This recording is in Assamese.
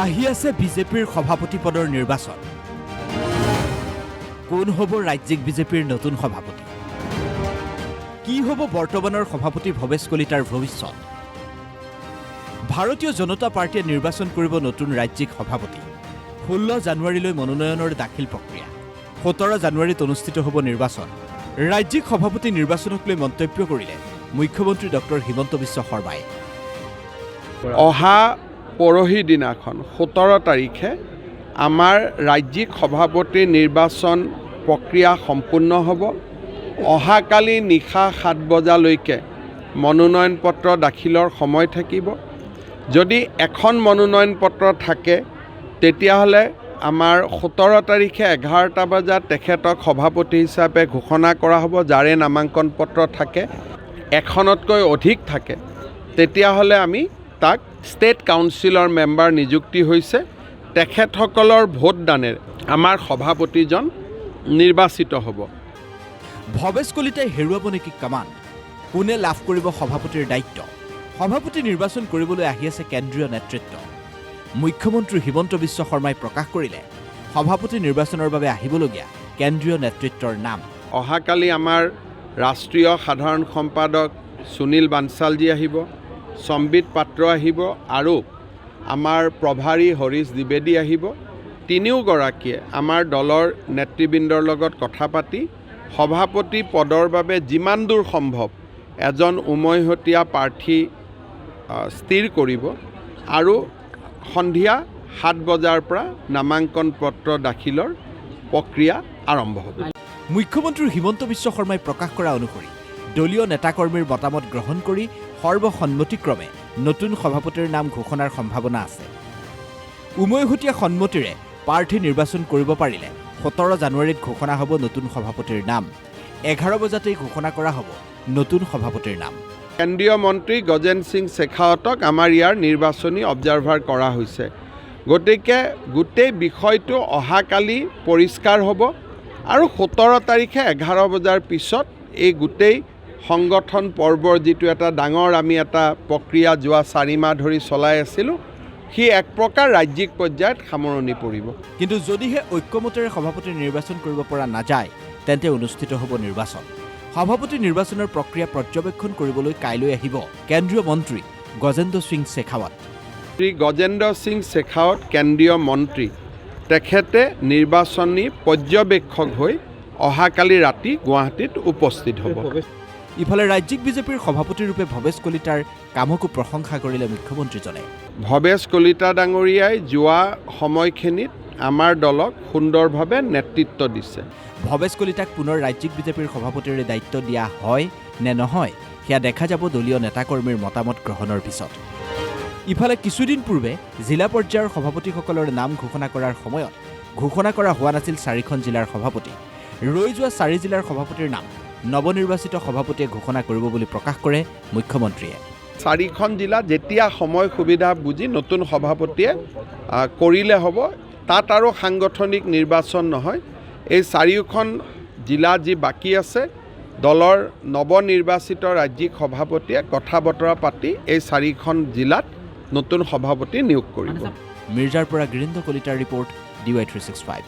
আহি আছে বিজেপিৰ সভাপতি পদৰ নিৰ্বাচন। কোন হ'ব ৰাজ্যিক বিজেপিৰ নতুন সভাপতি? কি হ'ব বৰ্তমানৰ সভাপতি ভৱেশ কলিতাৰ ভৱিষ্যত? ভাৰতীয় জনতা পাৰ্টিয়ে নিৰ্বাচন কৰিব নতুন ৰাজ্যিক সভাপতি। 16 জানুৱাৰীলৈ মনোনয়নৰ দাখিল প্ৰক্ৰিয়া। 17 জানুৱাৰীত অনুষ্ঠিত হ'ব নিৰ্বাচন। ৰাজ্যিক সভাপতি নিৰ্বাচনক লৈ মন্তব্য কৰিলে মুখ্যমন্ত্ৰী ডক্টৰ হিমন্ত বিশ্ব শৰ্মাই। অহা পৰহি দিনাখন 17 তাৰিখে আমাৰ ৰাজ্যিক সভাপতি নিৰ্বাচন প্ৰক্ৰিয়া সম্পূৰ্ণ হ'ব। অহাকালি নিশা 7 বজালৈকে মনোনয়ন পত্ৰ দাখিলৰ সময় থাকিব। যদি এখন মনোনয়ন পত্ৰ থাকে তেতিয়াহ'লে আমাৰ 17 তাৰিখে 11টা বজাত তেখেতক সভাপতি হিচাপে ঘোষণা কৰা হ'ব। যাৰে নামাংকন পত্ৰ থাকে, এখনতকৈ অধিক থাকে, তেতিয়াহ'লে আমি তাক ষ্টেট কাউন্সিলৰ মেম্বাৰ নিযুক্তি হৈছে। তেখেতসকলৰ ভোটদানেৰে আমাৰ সভাপতিজন নিৰ্বাচিত হ'ব। ভৱেশ কলিতাই হেৰুৱাব নেকি কামাণ্ড? কোনে লাভ কৰিব সভাপতিৰ দায়িত্ব? সভাপতি নিৰ্বাচন কৰিবলৈ আহি আছে কেন্দ্ৰীয় নেতৃত্ব। মুখ্যমন্ত্ৰী হিমন্ত বিশ্ব শৰ্মাই প্ৰকাশ কৰিলে সভাপতি নিৰ্বাচনৰ বাবে আহিবলগীয়া কেন্দ্ৰীয় নেতৃত্বৰ নাম। অহাকালি আমাৰ ৰাষ্ট্ৰীয় সাধাৰণ সম্পাদক সুনীল বানচালজী আহিব, সম্বিত পাত্ৰ আহিব আৰু আমাৰ প্ৰভাৰী হৰীশ দ্বিবেদী আহিব। তিনিওগৰাকীয়ে আমাৰ দলৰ নেতৃবৃন্দৰ লগত কথা পাতি সভাপতি পদৰ বাবে যিমান দূৰ সম্ভৱ এজন উমৈহতীয়া প্ৰাৰ্থী স্থিৰ কৰিব আৰু সন্ধিয়া 7 বজাৰ পৰা নামাংকন পত্ৰ দাখিলৰ প্ৰক্ৰিয়া আৰম্ভ হ'ব। মুখ্যমন্ত্ৰী হিমন্ত বিশ্ব শৰ্মাই প্ৰকাশ কৰা অনুসৰি দলীয় নেতাকৰ্মীৰ মতামত গ্ৰহণ কৰি সৰ্বসন্মতিক্ৰমে নতুন সভাপতিৰ নাম ঘোষণাৰ সম্ভাৱনা আছে। উমৈহতীয়া সন্মতিৰে প্ৰাৰ্থী নিৰ্বাচন কৰিব পাৰিলে 17 জানুৱাৰীত ঘোষণা হ'ব নতুন সভাপতিৰ নাম। 11 বজাতেই ঘোষণা কৰা হ'ব নতুন সভাপতিৰ নাম। কেন্দ্ৰীয় মন্ত্ৰী গজেন্দ্ৰ সিং শেখাৱতক আমাৰ ইয়াৰ নিৰ্বাচনী অবজাৰ্ভাৰ কৰা হৈছে। গতিকে গোটেই বিষয়টো অহাকালি পৰিষ্কাৰ হ'ব আৰু 17 তাৰিখে 11 বজাৰ পিছত এই গোটেই সংগঠন পৰ্বৰ যিটো এটা ডাঙৰ আমি এটা প্ৰক্ৰিয়া যোৱা 4 মাহ ধৰি চলাই আছিলোঁ, সি এক প্ৰকাৰ ৰাজ্যিক পৰ্যায়ত সামৰণি পৰিব। কিন্তু যদিহে ঐক্যমতেৰে সভাপতি নিৰ্বাচন কৰিব পৰা নাযায় তেন্তে অনুষ্ঠিত হ'ব নিৰ্বাচন। সভাপতি নিৰ্বাচনৰ প্ৰক্ৰিয়া পৰ্যবেক্ষণ কৰিবলৈ কাইলৈ আহিব কেন্দ্ৰীয় মন্ত্ৰী গজেন্দ্ৰ সিং শেখাৱত। শ্ৰী গজেন্দ্ৰ সিং শেখাৱত কেন্দ্ৰীয় মন্ত্ৰী, তেখেতে নিৰ্বাচনী পৰ্যবেক্ষক হৈ অহাকালি ৰাতি গুৱাহাটীত উপস্থিত হ'ব। ইফালে ৰাজ্যিক বিজেপিৰ সভাপতিৰূপে ভৱেশ কলিতাৰ কামকো প্ৰশংসা কৰিলে মুখ্যমন্ত্ৰীজনে। ভৱেশ কলিতা ডাঙৰীয়াই যোৱা সময়খিনিত আমাৰ দলক সুন্দৰভাৱে নেতৃত্ব দিছে। ভৱেশ কলিতাক পুনৰ ৰাজ্যিক বিজেপিৰ সভাপতিৰে দায়িত্ব দিয়া হয় নে নহয় সেয়া দেখা যাব দলীয় নেতাকৰ্মীৰ মতামত গ্ৰহণৰ পিছত। ইফালে কিছুদিন পূৰ্বে জিলা পৰ্যায়ৰ সভাপতিসকলৰ নাম ঘোষণা কৰাৰ সময়ত ঘোষণা কৰা হোৱা নাছিল 4খন জিলাৰ সভাপতি। ৰৈ যোৱা 4 জিলাৰ সভাপতিৰ নাম নৱনিৰ্বাচিত সভাপতিয়ে ঘোষণা কৰিব বুলি প্ৰকাশ কৰে মুখ্যমন্ত্ৰীয়ে। 4খন জিলা যেতিয়া সময় সুবিধা বুজি নতুন সভাপতিয়ে কৰিলে হ'ব। তাত আৰু সাংগঠনিক নিৰ্বাচন নহয়। এই 4খন জিলা যি বাকী আছে, দলৰ নৱনিৰ্বাচিত ৰাজ্যিক সভাপতিয়ে কথা বতৰা পাতি এই 4খন জিলাত নতুন সভাপতি নিয়োগ কৰিব। মিৰ্জাৰ পৰা গিৰীন্দ্ৰ কলিতাৰ ৰিপৰ্ট DY365।